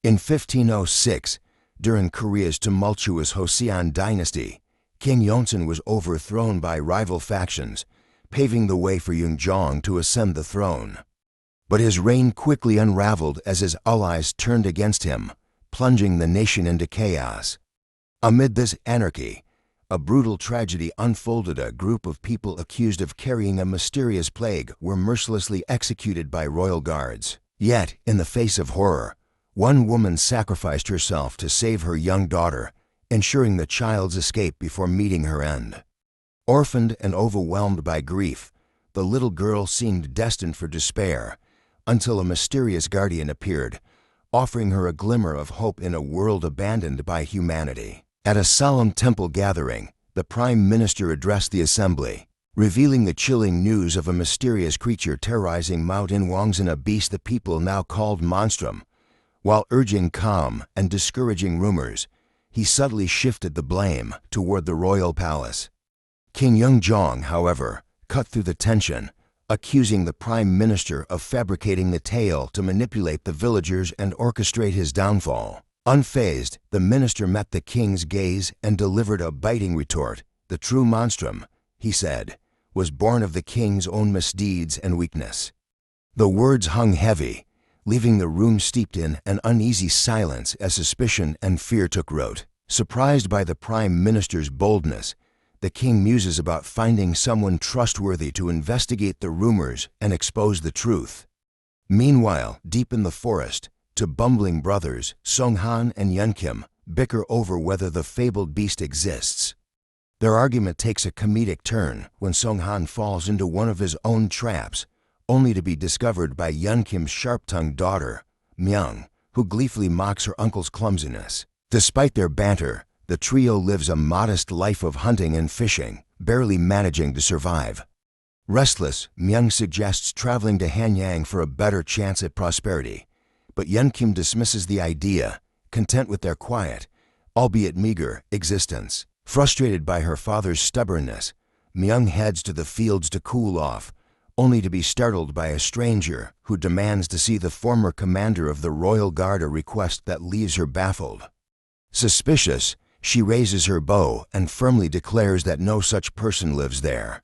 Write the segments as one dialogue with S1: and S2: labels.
S1: In 1506, during Korea's tumultuous Joseon dynasty, King Yonsun was overthrown by rival factions, paving the way for Yeongjong to ascend the throne. But his reign quickly unraveled as his allies turned against him, plunging the nation into chaos. Amid this anarchy, a brutal tragedy unfolded. A group of people accused of carrying a mysterious plague were mercilessly executed by royal guards. Yet, in the face of horror, one woman sacrificed herself to save her young daughter, ensuring the child's escape before meeting her end. Orphaned and overwhelmed by grief, the little girl seemed destined for despair, until a mysterious guardian appeared, offering her a glimmer of hope in a world abandoned by humanity. At a solemn temple gathering, the Prime Minister addressed the assembly, revealing the chilling news of a mysterious creature terrorizing Mount Inwangsan, a beast the people now called Monstrum. While urging calm and discouraging rumors, he subtly shifted the blame toward the royal palace. King Yeongjong, however, cut through the tension, accusing the Prime Minister of fabricating the tale to manipulate the villagers and orchestrate his downfall. Unfazed, the minister met the king's gaze and delivered a biting retort. The true monstrum, he said, was born of the king's own misdeeds and weakness. The words hung heavy, leaving the room steeped in an uneasy silence as suspicion and fear took root. Surprised by the Prime Minister's boldness, the king muses about finding someone trustworthy to investigate the rumors and expose the truth. Meanwhile, deep in the forest, two bumbling brothers, Songhan and Yeonkim, bicker over whether the fabled beast exists. Their argument takes a comedic turn when Songhan falls into one of his own traps, only to be discovered by Yeonkim's sharp-tongued daughter, Myung, who gleefully mocks her uncle's clumsiness. Despite their banter, the trio lives a modest life of hunting and fishing, barely managing to survive. Restless, Myung suggests traveling to Hanyang for a better chance at prosperity, but Yeonkim dismisses the idea, content with their quiet, albeit meager, existence. Frustrated by her father's stubbornness, Myung heads to the fields to cool off, only to be startled by a stranger who demands to see the former commander of the royal guard, a request that leaves her baffled. Suspicious, she raises her bow and firmly declares that no such person lives there.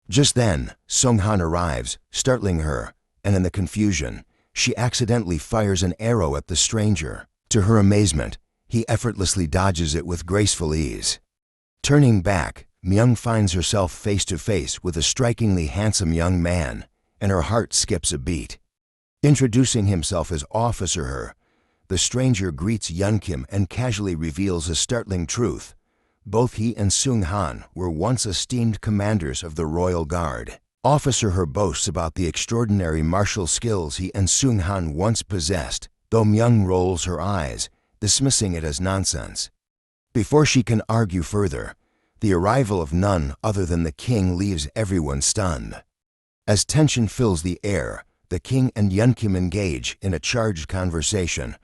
S1: Just then, Songhan arrives, startling her, and in the confusion, she accidentally fires an arrow at the stranger. To her amazement, he effortlessly dodges it with graceful ease. Turning back, Myung finds herself face to face with a strikingly handsome young man, and her heart skips a beat. Introducing himself as Officer Her, the stranger greets Yeonkim and casually reveals a startling truth. Both he and Songhan were once esteemed commanders of the royal guard. Officer Her boasts about the extraordinary martial skills he and Songhan once possessed, though Myung rolls her eyes, dismissing it as nonsense. Before she can argue further, the arrival of none other than the king leaves everyone stunned. As tension fills the air, the king and Yeonkim engage in a charged conversation,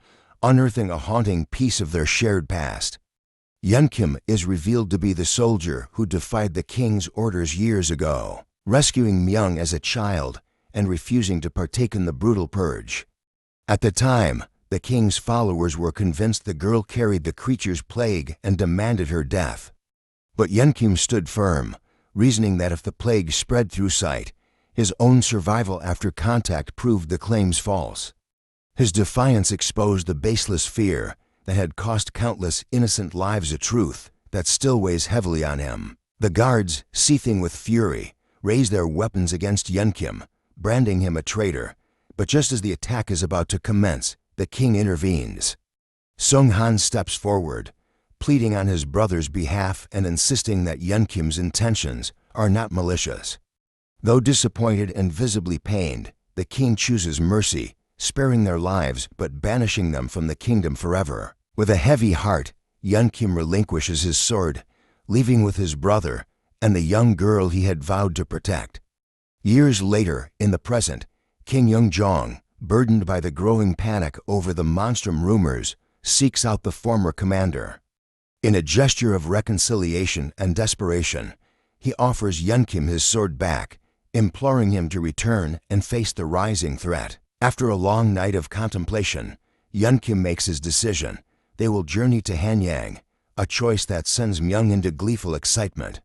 S1: unearthing a haunting piece of their shared past. Yeonkim is revealed to be the soldier who defied the king's orders years ago, rescuing Myung as a child and refusing to partake in the brutal purge. At the time, the king's followers were convinced the girl carried the creature's plague and demanded her death. But Yeonkim stood firm, reasoning that if the plague spread through sight, his own survival after contact proved the claims false. His defiance exposed the baseless fear that had cost countless innocent lives, a truth that still weighs heavily on him. The guards, seething with fury, raise their weapons against Yeonkim, branding him a traitor. But just as the attack is about to commence, the king intervenes. Songhan steps forward, pleading on his brother's behalf and insisting that Yeonkim's intentions are not malicious. Though disappointed and visibly pained, the king chooses mercy, sparing their lives but banishing them from the kingdom forever. With a heavy heart, Yeonkim relinquishes his sword, leaving with his brother and the young girl he had vowed to protect. Years later, in the present, King Yeongjong, burdened by the growing panic over the monstrum rumors, seeks out the former commander. In a gesture of reconciliation and desperation, he offers Yeonkim his sword back, imploring him to return and face the rising threat. After a long night of contemplation, Yunkim makes his decision. They will journey to Hanyang, a choice that sends Myung into gleeful excitement.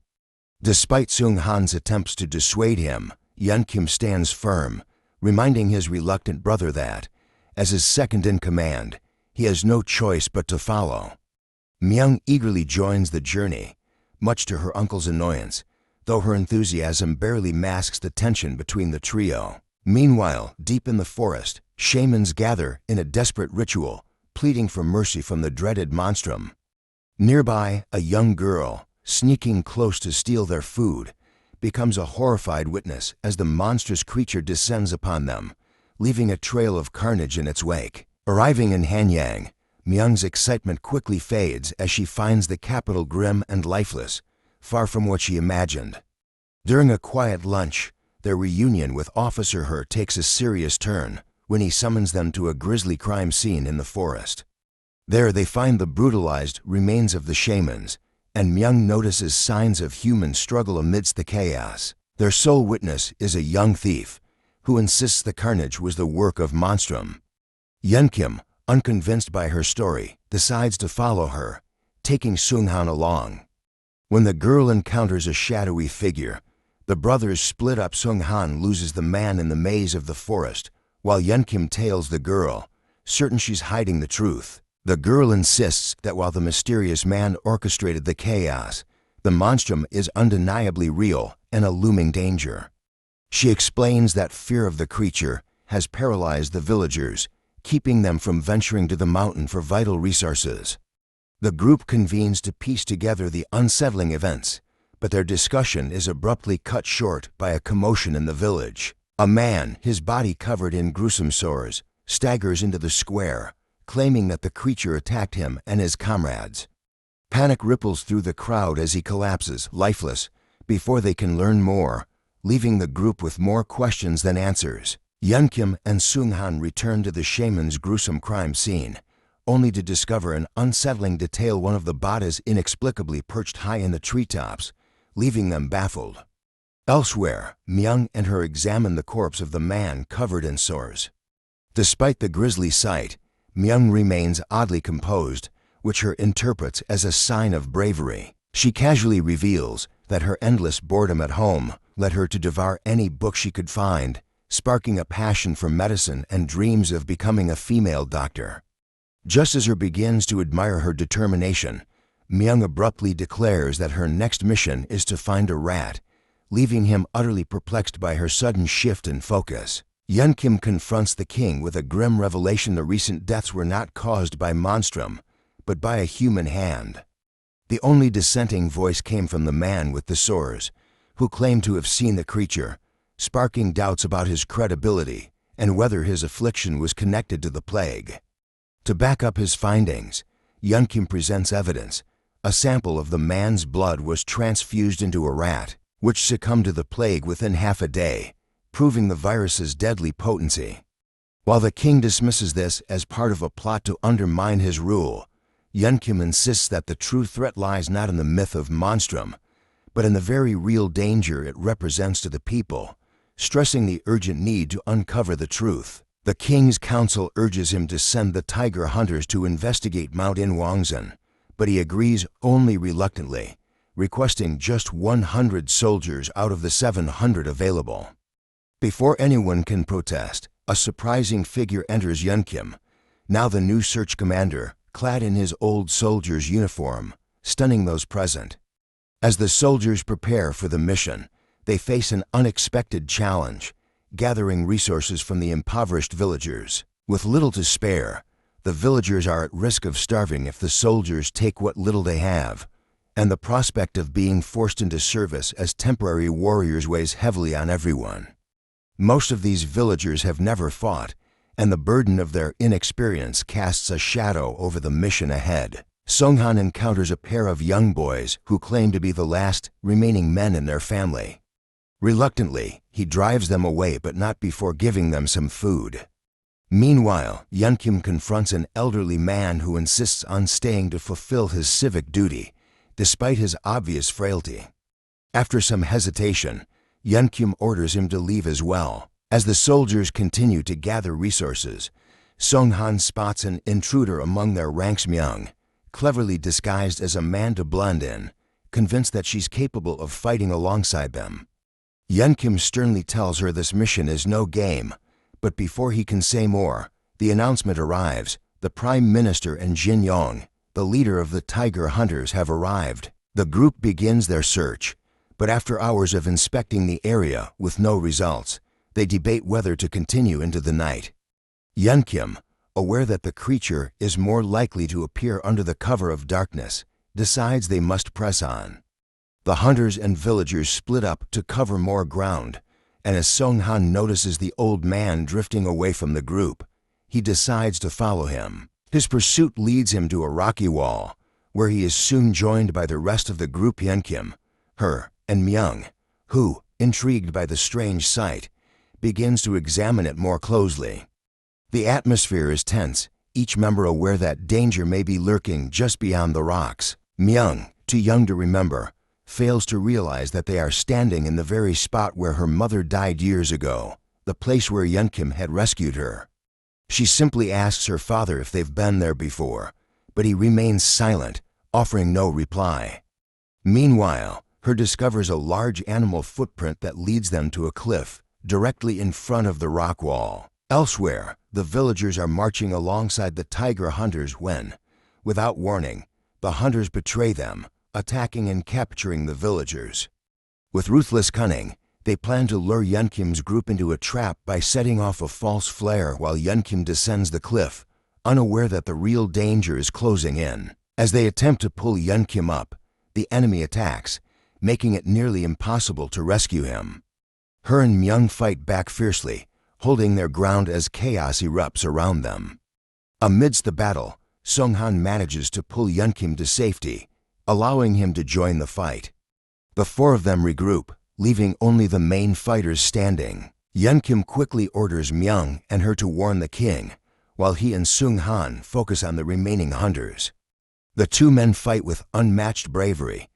S1: Despite Sung Han's attempts to dissuade him, Yunkim stands firm, reminding his reluctant brother that, as his second in command, he has no choice but to follow. Myung eagerly joins the journey, much to her uncle's annoyance, though her enthusiasm barely masks the tension between the trio. Meanwhile, deep in the forest, shamans gather in a desperate ritual, pleading for mercy from the dreaded monstrum. Nearby, a young girl, sneaking close to steal their food, becomes a horrified witness as the monstrous creature descends upon them, leaving a trail of carnage in its wake. Arriving in Hanyang, Myung's excitement quickly fades as she finds the capital grim and lifeless, far from what she imagined. During a quiet lunch, their reunion with Officer He takes a serious turn when he summons them to a grisly crime scene in the forest. There they find the brutalized remains of the shamans, and Myung notices signs of human struggle amidst the chaos. Their sole witness is a young thief, who insists the carnage was the work of monstrum. Yunkim, unconvinced by her story, decides to follow her, taking Sung Han along. When the girl encounters a shadowy figure, the brothers split up. Sung Han loses the man in the maze of the forest, while Yunkim tails the girl, certain she's hiding the truth. The girl insists that while the mysterious man orchestrated the chaos, the monstrum is undeniably real and a looming danger. She explains that fear of the creature has paralyzed the villagers, keeping them from venturing to the mountain for vital resources. The group convenes to piece together the unsettling events, but their discussion is abruptly cut short by a commotion in the village. A man, his body covered in gruesome sores, staggers into the square, claiming that the creature attacked him and his comrades. Panic ripples through the crowd as he collapses, lifeless, before they can learn more, leaving the group with more questions than answers. Yunkim and Sung Han return to the shaman's gruesome crime scene, only to discover an unsettling detail: one of the bodies inexplicably perched high in the treetops, leaving them baffled. Elsewhere, Myung and her examine the corpse of the man covered in sores. Despite the grisly sight, Myung remains oddly composed, which her interprets as a sign of bravery. She casually reveals that her endless boredom at home led her to devour any book she could find, sparking a passion for medicine and dreams of becoming a female doctor. Just as her begins to admire her determination, Myung abruptly declares that her next mission is to find a rat, leaving him utterly perplexed by her sudden shift in focus. Yunkim confronts the king with a grim revelation: the recent deaths were not caused by monstrum, but by a human hand. The only dissenting voice came from the man with the sores, who claimed to have seen the creature, sparking doubts about his credibility and whether his affliction was connected to the plague. To back up his findings, Yunkim presents evidence. A sample of the man's blood was transfused into a rat, which succumbed to the plague within half a day, proving the virus's deadly potency. While the king dismisses this as part of a plot to undermine his rule, Yunkim insists that the true threat lies not in the myth of monstrum, but in the very real danger it represents to the people, stressing the urgent need to uncover the truth. The king's council urges him to send the tiger hunters to investigate Mount Inwangsan, but he agrees only reluctantly, requesting just 100 soldiers out of the 700 available. Before anyone can protest, a surprising figure enters Yunkim, now the new search commander, clad in his old soldier's uniform, stunning those present. As the soldiers prepare for the mission, they face an unexpected challenge: gathering resources from the impoverished villagers. With little to spare, the villagers are at risk of starving if the soldiers take what little they have, and the prospect of being forced into service as temporary warriors weighs heavily on everyone. Most of these villagers have never fought, and the burden of their inexperience casts a shadow over the mission ahead. Sung Han encounters a pair of young boys who claim to be the last remaining men in their family. Reluctantly, he drives them away, but not before giving them some food. Meanwhile, Yunkim confronts an elderly man who insists on staying to fulfill his civic duty, despite his obvious frailty. After some hesitation, Yunkim orders him to leave as well. As the soldiers continue to gather resources, Sung-han spots an intruder among their ranks. Myung, cleverly disguised as a man to blend in, convinced that she's capable of fighting alongside them. Yeon-kim sternly tells her this mission is no game, but before he can say more, the announcement arrives. The Prime Minister and Jin Yong, the leader of the Tiger Hunters, have arrived. The group begins their search, but after hours of inspecting the area with no results, they debate whether to continue into the night. Yeon-kim, aware that the creature is more likely to appear under the cover of darkness, decides they must press on. The hunters and villagers split up to cover more ground, and as Sung-han notices the old man drifting away from the group, he decides to follow him. His pursuit leads him to a rocky wall, where he is soon joined by the rest of the group. Yeon-kim, her, and Myung, who, intrigued by the strange sight, begins to examine it more closely. The atmosphere is tense, each member aware that danger may be lurking just beyond the rocks. Myung, too young to remember, fails to realize that they are standing in the very spot where her mother died years ago, the place where Yeon-kim had rescued her. She simply asks her father if they've been there before, but he remains silent, offering no reply. Meanwhile, her discovers a large animal footprint that leads them to a cliff, directly in front of the rock wall. Elsewhere, the villagers are marching alongside the Tiger Hunters when, without warning, the hunters betray them, attacking and capturing the villagers. With ruthless cunning, they plan to lure Yeon-kim's group into a trap by setting off a false flare while Yeon-kim descends the cliff, unaware that the real danger is closing in. As they attempt to pull Yeon-kim up, the enemy attacks, making it nearly impossible to rescue him. Her and Myung fight back fiercely, holding their ground as chaos erupts around them. Amidst the battle, Sung-han manages to pull Yeon-kim to safety, allowing him to join the fight. The four of them regroup, leaving only the main fighters standing. Yeon-kim quickly orders Myung and her to warn the king, while he and Sung-han focus on the remaining hunters. The two men fight with unmatched bravery,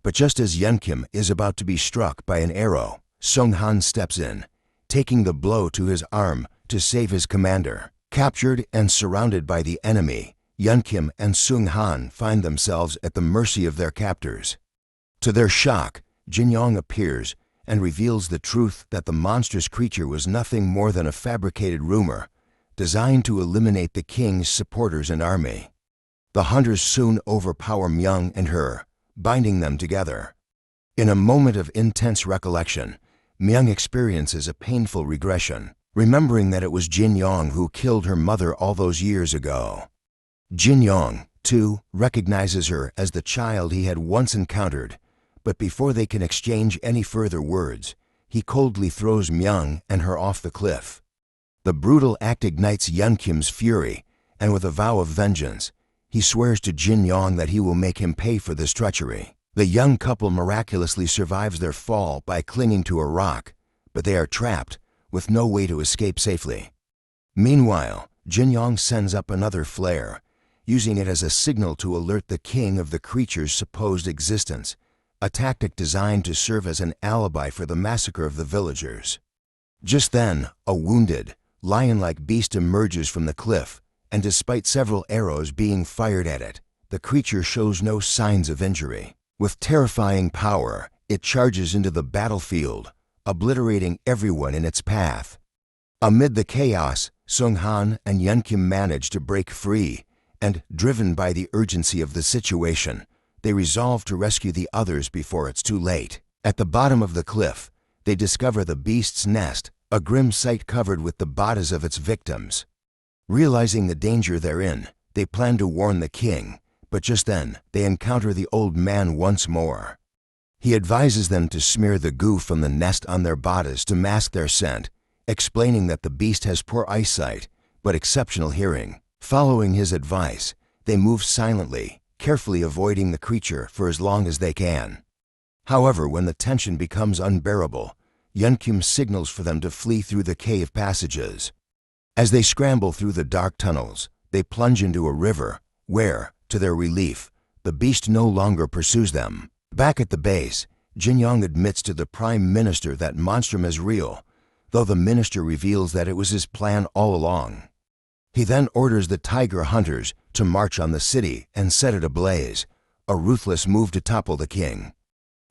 S1: but just as Yeon-kim is about to be struck by an arrow, Sung-han steps in, taking the blow to his arm to save his commander. Captured and surrounded by the enemy, Yeon-kim and Sung-han find themselves at the mercy of their captors. To their shock, Jin Yong appears and reveals the truth that the monstrous creature was nothing more than a fabricated rumor designed to eliminate the king's supporters and army. The hunters soon overpower Myung and her, binding them together. In a moment of intense recollection, Myung experiences a painful regression, remembering that it was Jin Yong who killed her mother all those years ago. Jin Yong, too, recognizes her as the child he had once encountered, but before they can exchange any further words, he coldly throws Myung and her off the cliff. The brutal act ignites Yeon-kim's fury, and with a vow of vengeance, he swears to Jin Yong that he will make him pay for this treachery. The young couple miraculously survives their fall by clinging to a rock, but they are trapped, with no way to escape safely. Meanwhile, Jin Yong sends up another flare, using it as a signal to alert the king of the creature's supposed existence, a tactic designed to serve as an alibi for the massacre of the villagers. Just then, a wounded, lion-like beast emerges from the cliff, and despite several arrows being fired at it, the creature shows no signs of injury. With terrifying power, it charges into the battlefield, obliterating everyone in its path. Amid the chaos, Sung-han and Yeon-kim manage to break free, and, driven by the urgency of the situation, they resolve to rescue the others before it's too late. At the bottom of the cliff, they discover the beast's nest, a grim sight covered with the bodies of its victims. Realizing the danger they're in, they plan to warn the king, but just then, they encounter the old man once more. He advises them to smear the goo from the nest on their bodies to mask their scent, explaining that the beast has poor eyesight, but exceptional hearing. Following his advice, they move silently, carefully avoiding the creature for as long as they can. However, when the tension becomes unbearable, Yeon-kim signals for them to flee through the cave passages. As they scramble through the dark tunnels, they plunge into a river, where, to their relief, the beast no longer pursues them. Back at the base, Jin Yong admits to the Prime Minister that Monstrum is real, though the minister reveals that it was his plan all along. He then orders the tiger hunters to march on the city and set it ablaze, a ruthless move to topple the king.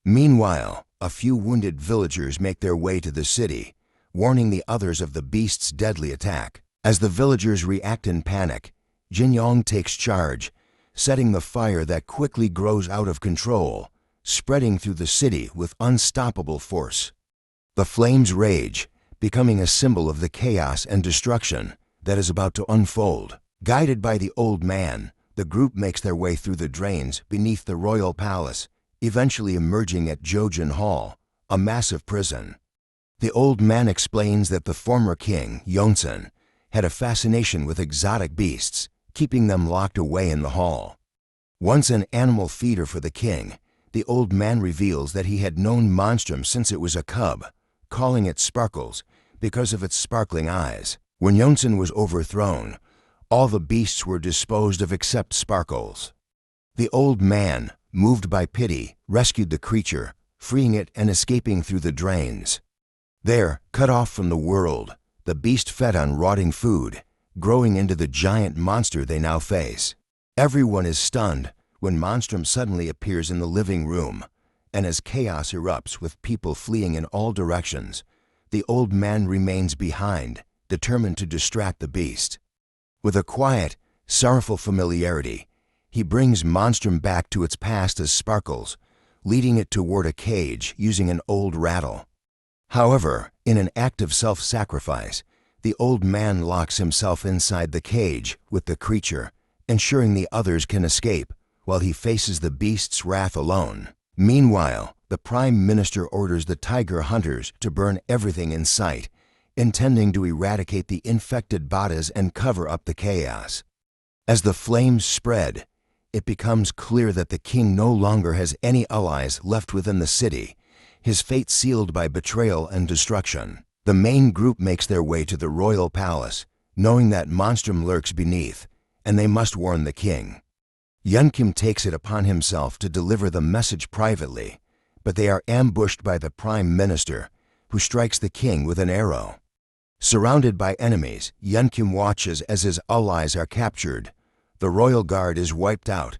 S1: Meanwhile, a few wounded villagers make their way to the city, warning the others of the beast's deadly attack. As the villagers react in panic, Jin Yong takes charge, setting the fire that quickly grows out of control, spreading through the city with unstoppable force. The flames rage, becoming a symbol of the chaos and destruction that is about to unfold. Guided by the old man, the group makes their way through the drains beneath the royal palace, eventually emerging at Jojin Hall, a massive prison. The old man explains that the former king, Yongsan, had a fascination with exotic beasts, keeping them locked away in the hall. Once an animal feeder for the king, the old man reveals that he had known Monstrum since it was a cub, calling it Sparkles because of its sparkling eyes. When Yongsan was overthrown, all the beasts were disposed of except Sparkles. The old man, moved by pity, rescued the creature, freeing it and escaping through the drains. There, cut off from the world, the beast fed on rotting food, growing into the giant monster they now face. Everyone is stunned when Monstrum suddenly appears in the living room, and as chaos erupts with people fleeing in all directions, the old man remains behind, determined to distract the beast. With a quiet, sorrowful familiarity, he brings Monstrum back to its past as Sparkles, leading it toward a cage using an old rattle. However, in an act of self-sacrifice, the old man locks himself inside the cage with the creature, ensuring the others can escape while he faces the beast's wrath alone. Meanwhile, the Prime Minister orders the tiger hunters to burn everything in sight, intending to eradicate the infected Badas and cover up the chaos. As the flames spread, it becomes clear that the king no longer has any allies left within the city, his fate sealed by betrayal and destruction. The main group makes their way to the royal palace, knowing that Monstrum lurks beneath, and they must warn the king. Yunkim takes it upon himself to deliver the message privately, but they are ambushed by the Prime Minister, who strikes the king with an arrow. Surrounded by enemies, Yunkim watches as his allies are captured, the royal guard is wiped out,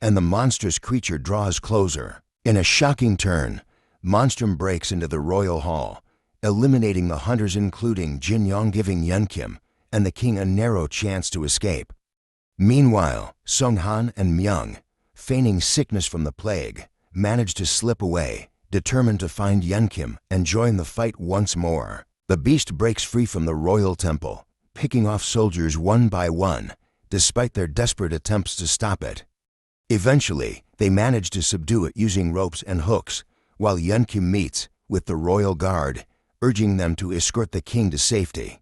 S1: and the monstrous creature draws closer. In a shocking turn, Monstrum breaks into the royal hall, eliminating the hunters, including Jin Yong, giving Yunkim and the king a narrow chance to escape. Meanwhile, Sung Han and Myung, feigning sickness from the plague, manage to slip away, determined to find Yunkim and join the fight once more. The beast breaks free from the royal temple, picking off soldiers one by one, despite their desperate attempts to stop it. Eventually, they manage to subdue it using ropes and hooks, while Yunkim meets with the royal guard, urging them to escort the king to safety.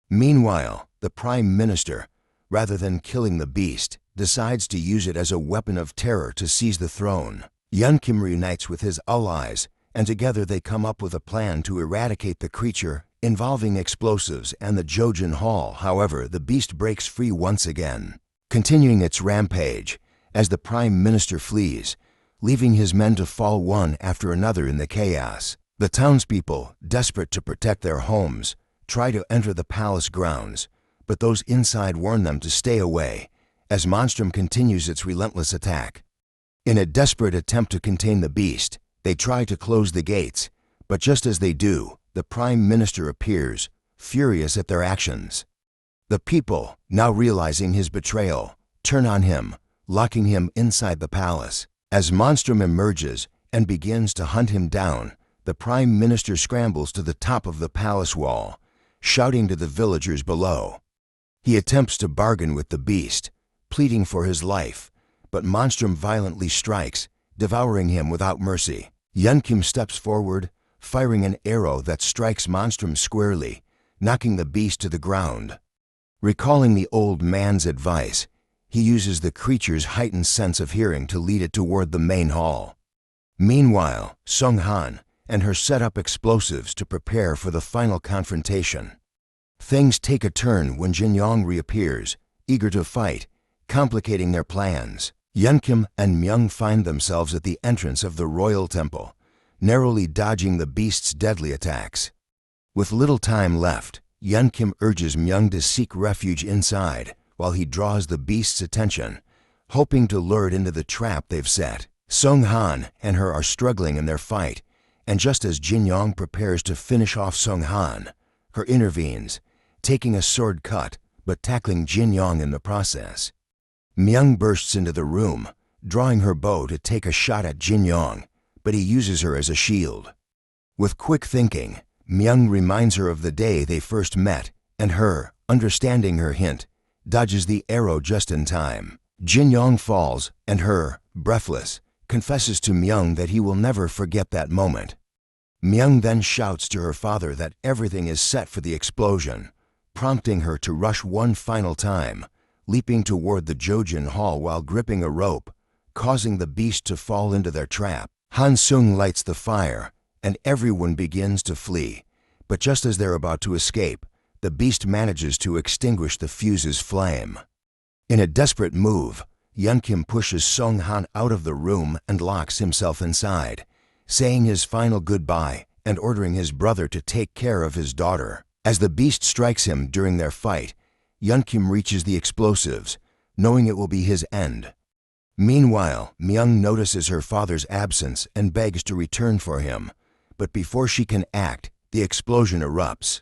S1: Meanwhile, the Prime Minister, rather than killing the beast, decides to use it as a weapon of terror to seize the throne. Yunkim reunites with his allies, and together they come up with a plan to eradicate the creature, involving explosives and the Jojin Hall. However, the beast breaks free once again, continuing its rampage as the Prime Minister flees, leaving his men to fall one after another in the chaos. The townspeople, desperate to protect their homes, try to enter the palace grounds, but those inside warn them to stay away, as Monstrum continues its relentless attack. In a desperate attempt to contain the beast, they try to close the gates, but just as they do, the Prime Minister appears, furious at their actions. The people, now realizing his betrayal, turn on him, locking him inside the palace. As Monstrum emerges and begins to hunt him down, the Prime Minister scrambles to the top of the palace wall, shouting to the villagers below. He attempts to bargain with the beast, pleading for his life, but Monstrum violently strikes, devouring him without mercy. Yunkim steps forward, firing an arrow that strikes Monstrum squarely, knocking the beast to the ground. Recalling the old man's advice, he uses the creature's heightened sense of hearing to lead it toward the main hall. Meanwhile, Sung Han and her set up explosives to prepare for the final confrontation. Things take a turn when Jin Yong reappears, eager to fight, complicating their plans. Yunkim and Myung find themselves at the entrance of the royal temple, narrowly dodging the beast's deadly attacks. With little time left, Yun Kim urges Myung to seek refuge inside while he draws the beast's attention, hoping to lure it into the trap they've set. Sung Han and her are struggling in their fight, and just as Jin Yong prepares to finish off Sung Han, her intervenes, taking a sword cut but tackling Jin Yong in the process. Myung bursts into the room, drawing her bow to take a shot at Jin Yong, but he uses her as a shield. With quick thinking, Myung reminds her of the day they first met, and her, understanding her hint, dodges the arrow just in time. Jin Yong falls, and her, breathless, confesses to Myung that he will never forget that moment. Myung then shouts to her father that everything is set for the explosion, prompting her to rush one final time, leaping toward the Jojin Hall while gripping a rope, causing the beast to fall into their trap. Han Sung lights the fire, and everyone begins to flee, but just as they're about to escape, the beast manages to extinguish the fuse's flame. In a desperate move, Yun Kim pushes Sung Han out of the room and locks himself inside, saying his final goodbye and ordering his brother to take care of his daughter. As the beast strikes him during their fight, Yun Kim reaches the explosives, knowing it will be his end. Meanwhile, Myung notices her father's absence and begs to return for him, but before she can act, the explosion erupts.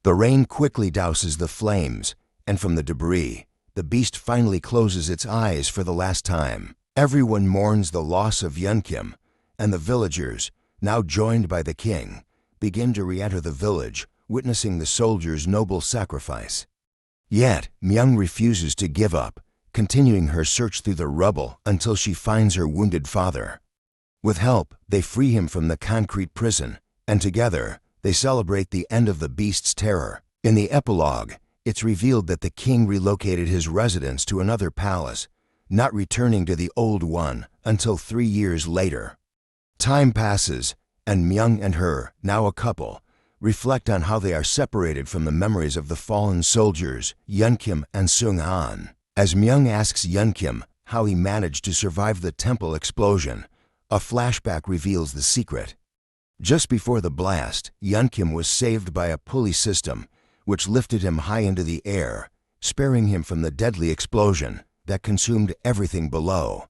S1: The rain quickly douses the flames, and from the debris, the beast finally closes its eyes for the last time. Everyone mourns the loss of Yun Kim, and the villagers, now joined by the king, begin to re-enter the village, witnessing the soldiers' noble sacrifice. Yet, Myung refuses to give up, continuing her search through the rubble until she finds her wounded father. With help, they free him from the concrete prison, and together, they celebrate the end of the beast's terror. In the epilogue, it's revealed that the king relocated his residence to another palace, not returning to the old one until 3 years later. Time passes, and Myung and her, now a couple, reflect on how they are separated from the memories of the fallen soldiers, Yun Kim and Sung Han. As Myung asks Yun Kim how he managed to survive the temple explosion, a flashback reveals the secret. Just before the blast, Yun Kim was saved by a pulley system, which lifted him high into the air, sparing him from the deadly explosion that consumed everything below.